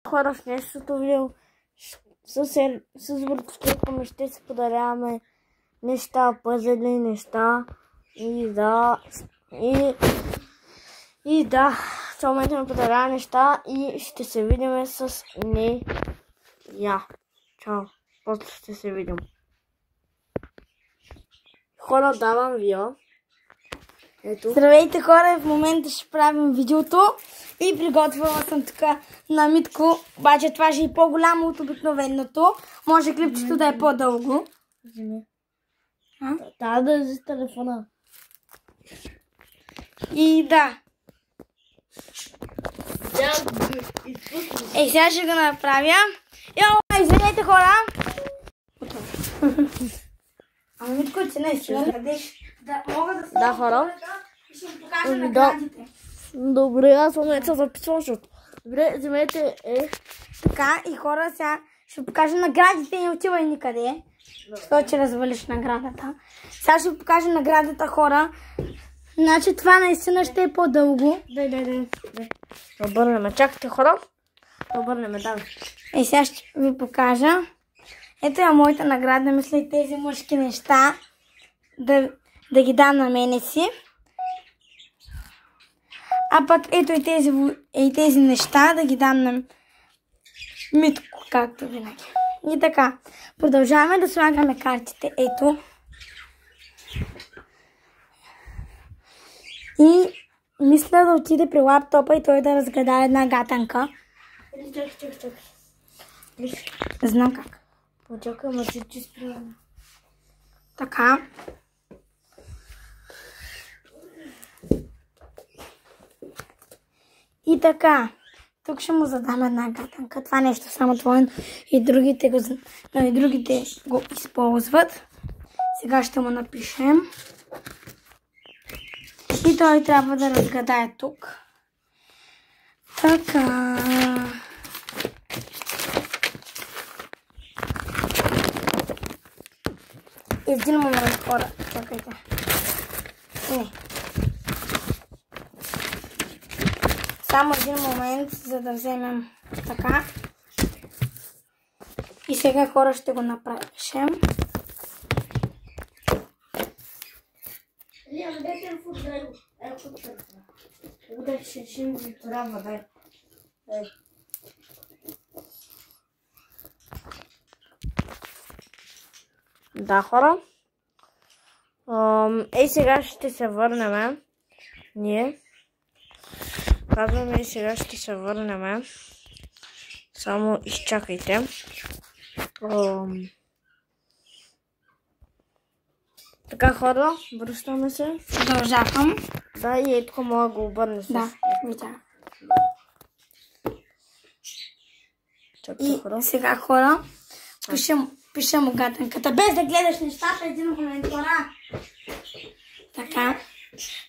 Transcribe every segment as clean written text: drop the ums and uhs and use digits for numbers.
Хора, в днешното видео с братовчетка ми ще се подаряваме неща, пъзели, неща и да, в момента ми подарява неща и ще се видим с нея. Чао, после ще се видим. Хора, давам видео. Ето. Здравейте хора, в момента ще правим видеото и приготвила съм тук на Митко, обаче това ще е по-голямо от обикновеното. Може клипчето да е по-дълго. Да е за телефона. И да. Сега ще го направя. Извинете хора. Ама Митко, че не си да мога да се... Да, хора. Ще ви покажа наградите. Добре, аз в момента записвам, защото... Добре, вземете Така, и хора, сега ще покажа наградите и не отивай никъде. Защото че развалиш наградата. Сега ще покажа наградата, хора. Значи това наистина ще е по-дълго. Дай. Обърнеме. Чакайте, хора. Обърнеме, давай. Сега ще ви покажа. Ето е моята награда. Мисля и тези мъжки неща да ги дам на мене си. А пък ето и тези неща да ги дам на Митко, както винаги. И така, продължаваме да слагаме картите. Ето. И мисля да отиде при лаптопа и той да разгледа една гатанка. Чакай. Не знам как. Почакай, ма че спрямо. Така. И така. Тук ще му задам една гатанка. Това нещо само твое и другите го използват. Сега ще му напишем. И той трябва да разгадае тук. Така. Един момент, хора. Чакайте. Не. Само един момент, за да вземем така. И сега, хора, ще го направим. Да, хора. Сега ще се върнем. Ние. Казваме и сега ще се върнем. Само изчакайте. Така, хора, връщаме се. Продължавам. Да, и ето мога го обърне с. Да, видя. Чакай, хора. И сега, хора, пишем му гатанката. Без да гледаш нещата, един момент, хора. Така,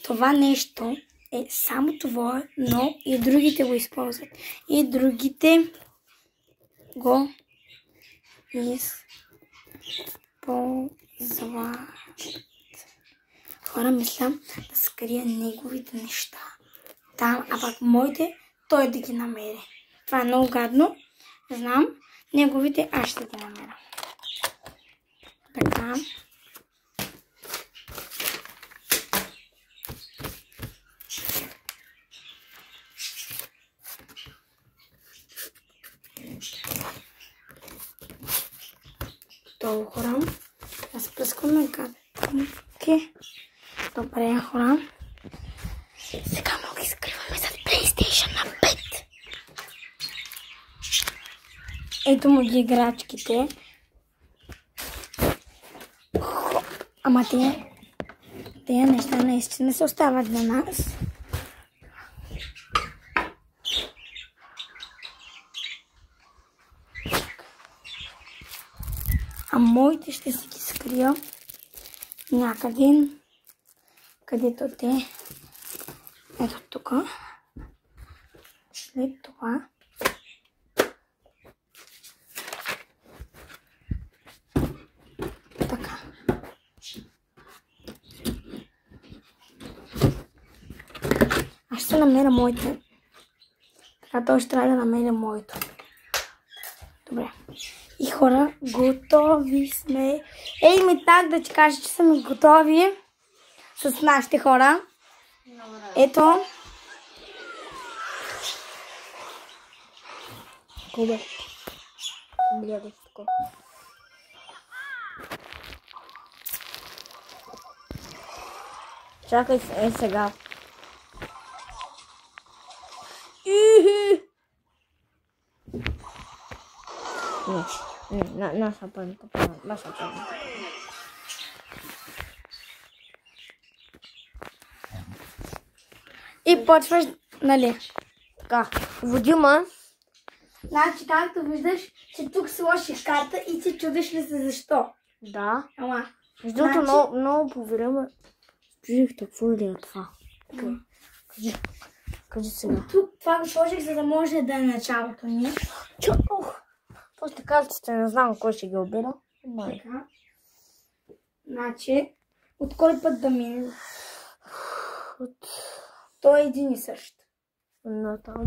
това нещо е само това, но и другите го използват. И другите го използват. Хора, мисля да скрия неговите неща. Там, а пък моите, той да ги намери. Това е много гадно. Знам, неговите аз ще ги намеря. Така. Долу, хора. Разпръскваме гадки. Добре, хора. Сега му ги скриваме за PlayStation на 5. Ето му ги играчките. Ама тези неща наистина се остават за нас. А моите ще си ги скрия някъде, където те. Ето тук. След това. Така. Аз ще намеря моите. Така той ще трябва да намеря моето. Добре. И хора, готови сме. Ей, ми так да ти кажа, че сме готови с нашите хора. Ето. Кубе. Гледай тако. Чакай сега. Не, наша паника. И почваш, нали? Така, водима. Значи, както виждаш, че тук сложих карта и се чудиш ли се защо? Да. Ама. Защото много по време чудих какво ли е това. Кажи сега. Тук това го сложих, за да може да е началото ни. После картите не знам кой ще ги обира. Така. Значи, от кой път да мине? Той е един и същ. Натам.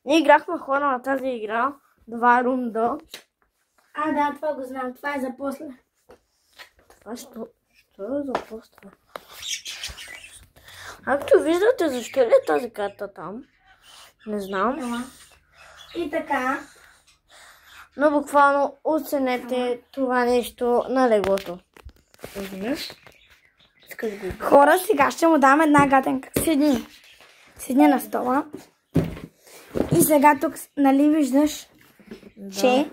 Ние играхме хора на тази игра. 2 рунда. А, да, това го знам. Това е за после. Това що е за после? Както виждате, защо ли е тази карта там? Не знам. И така. Но буквално оценете това нещо на леглото. Хора, сега ще му дам една гаденка. Седни на стола. И сега тук, нали виждаш, че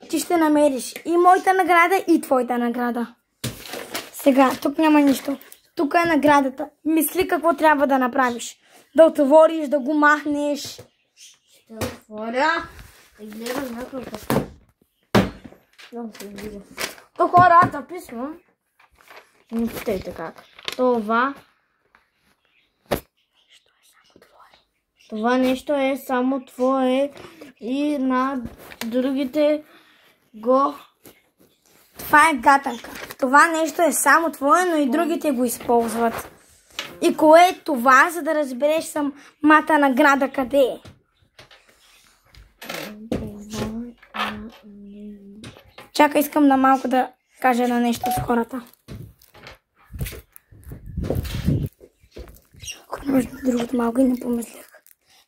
ти ще намериш и моята награда, и твоята награда. Сега, тук няма нищо. Тук е наградата. Мисли какво трябва да направиш. Да отвориш, да го махнеш. Ще отворя и гледам няколко. То хора, записвам. Не питайте как. Това нещо е само твое и на другите го... Това е гатанка. Това нещо е само твое, но и другите го използват. И кое е това, за да разбереш самата награда къде е? Чакай, искам на малко да кажа на нещо с хората. Между другото малко и не помислях.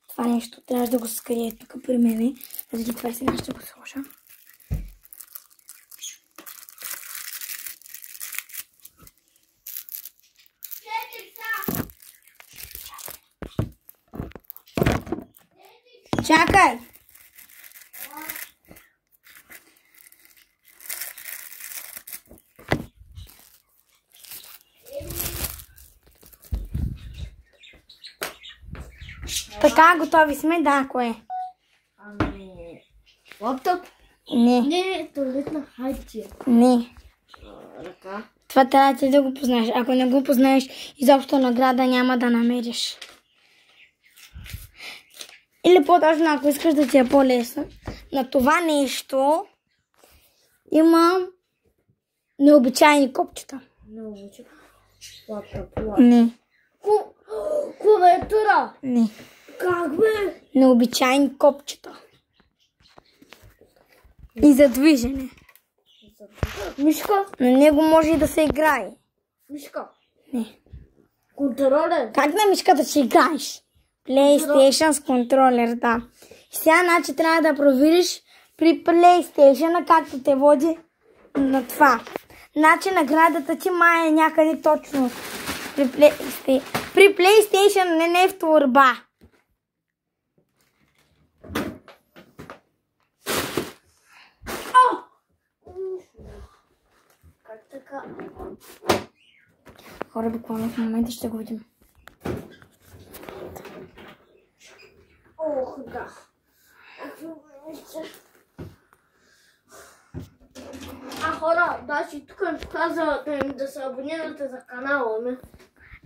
Това нещо трябва да го скрие тук при мене. Заради това сега ще го сложа. Чакай! Така, готови сме, да, кое? Ами... Лаптоп? Не. Не, туалетна хартия. Не. Ръка. Това трябва ти да го познаеш. Ако не го познаеш, изобщо награда няма да намериш. Или по-точно, ако искаш да ти е по-лесно, на това нещо има необичайни копчета. Необичайни? Лаптоп. Не. Клавиатура. Не. Как бе? Необичайни копчета. И за движене. Мишка? На него може и да се играе. Мишка? Не. Контролер? Как на мишката ще играеш? PlayStation с контролер, да. И сега, значи, трябва да провериш при PlayStation, както те води на това. Значи, наградата ти май е някъде точно при PlayStation, не е в торба. Как така? Хора, буквално в момента ще го видим. Ох, да. Хора, значи тук ми каза да се абонирате за канала ми.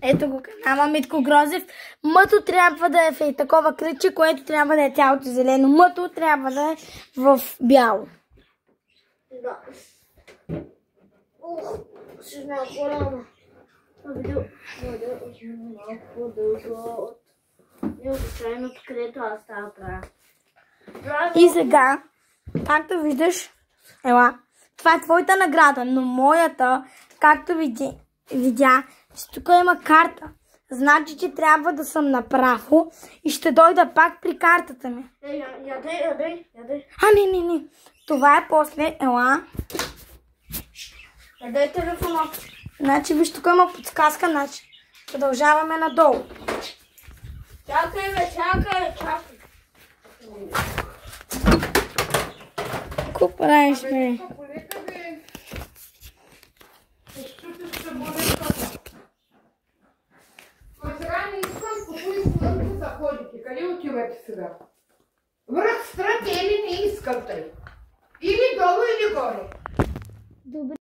Ето го канала Митко Грозев. Мъто трябва да е в такова кръче, което трябва да е цялото зелено. Мъто трябва да е в бяло. Да. Ух, ще знае хора, това видео малко дълго. видео до крайното, където аз става правя. И сега, както виждаш, ела, това е твоята награда, но моята, както видя, че тук има карта. Значи, че трябва да съм направо и ще дойда пак при картата ми. Ядай. Не. Това е после, ела. Ядай телефона. Значи, виж, тук има подсказка, значи. Продължаваме надолу. Чакай, чакай. Какво правиш, бе? Къде отивате сега? Връх страте или не искате? Или долу, или горе? Добре.